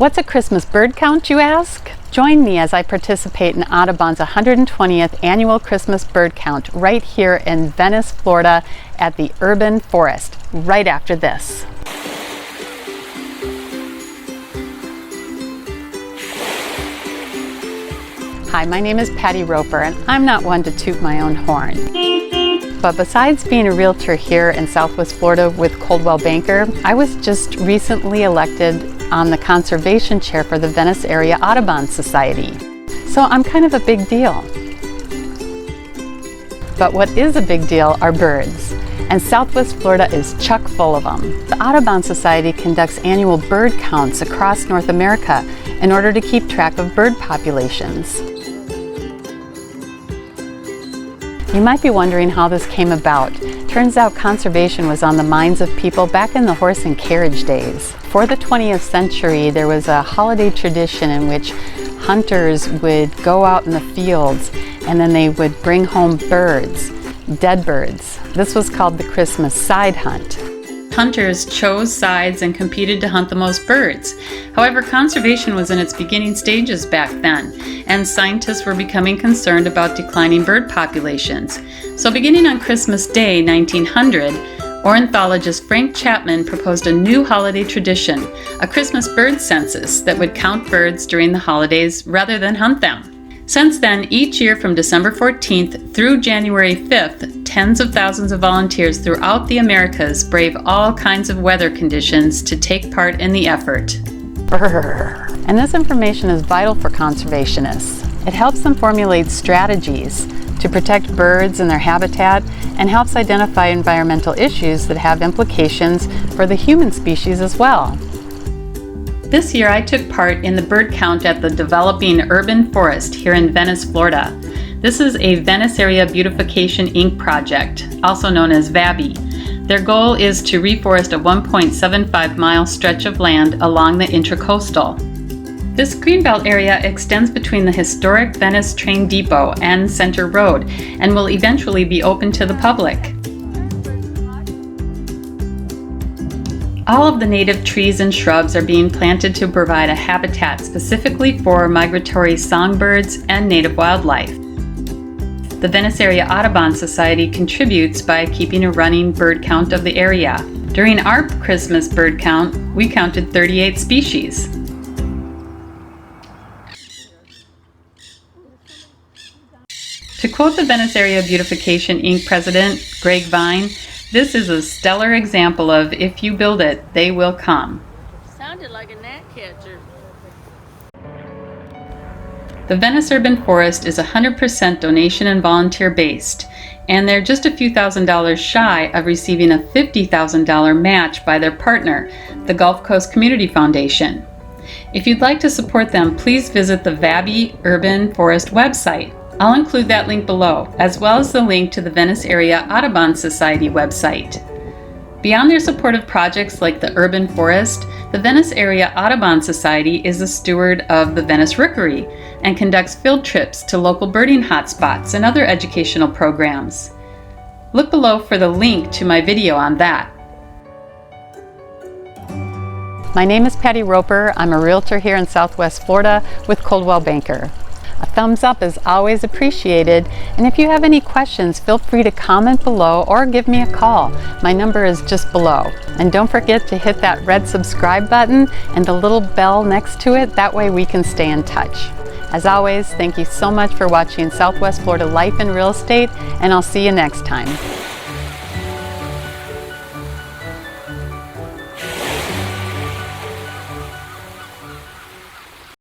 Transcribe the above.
What's a Christmas bird count, you ask? Join me as I participate in Audubon's 120th annual Christmas bird count right here in Venice, Florida at the Urban Forest, right after this. Hi, my name is Patty Roper, and I'm not one to toot my own horn. But besides being a realtor here in Southwest Florida with Coldwell Banker, I was just recently elected on the conservation chair for the Venice Area Audubon Society. So I'm kind of a big deal. But what is a big deal are birds. And Southwest Florida is chock full of them. The Audubon Society conducts annual bird counts across North America in order to keep track of bird populations. You might be wondering how this came about. Turns out conservation was on the minds of people back in the horse and carriage days. For the 20th century, there was a holiday tradition in which hunters would go out in the fields and then they would bring home birds, dead birds. This was called the Christmas side hunt. Hunters chose sides and competed to hunt the most birds. However, conservation was in its beginning stages back then, and scientists were becoming concerned about declining bird populations. So beginning on Christmas Day, 1900, ornithologist Frank Chapman proposed a new holiday tradition, a Christmas bird census that would count birds during the holidays rather than hunt them. Since then, each year from December 14th through January 5th, tens of thousands of volunteers throughout the Americas brave all kinds of weather conditions to take part in the effort. And this information is vital for conservationists. It helps them formulate strategies to protect birds and their habitat and helps identify environmental issues that have implications for the human species as well. This year I took part in the bird count at the developing Urban Forest here in Venice, Florida. This is a Venice Area Beautification Inc. project, also known as VABI. Their goal is to reforest a 1.75-mile stretch of land along the Intracoastal. This greenbelt area extends between the historic Venice Train Depot and Center Road and will eventually be open to the public. All of the native trees and shrubs are being planted to provide a habitat specifically for migratory songbirds and native wildlife. The Venice Area Audubon Society contributes by keeping a running bird count of the area. During our Christmas bird count, we counted 38 species. To quote the Venice Area Beautification Inc. President, Greg Vine, "This is a stellar example of if you build it, they will come." Sounded like a gnat catcher. The Venice Urban Forest is 100% donation and volunteer based, and they're just a few $1,000s shy of receiving a $50,000 match by their partner, the Gulf Coast Community Foundation. If you'd like to support them, please visit the VABI Urban Forest website. I'll include that link below, as well as the link to the Venice Area Audubon Society website. Beyond their support of projects like the Urban Forest, the Venice Area Audubon Society is a steward of the Venice Rookery and conducts field trips to local birding hotspots and other educational programs. Look below for the link to my video on that. My name is Patty Roper. I'm a realtor here in Southwest Florida with Coldwell Banker. A thumbs up is always appreciated, and if you have any questions, feel free to comment below or give me a call. My number is just below. And don't forget to hit that red subscribe button and the little bell next to it, that way we can stay in touch. As always, thank you so much for watching Southwest Florida Life and Real Estate, and I'll see you next time.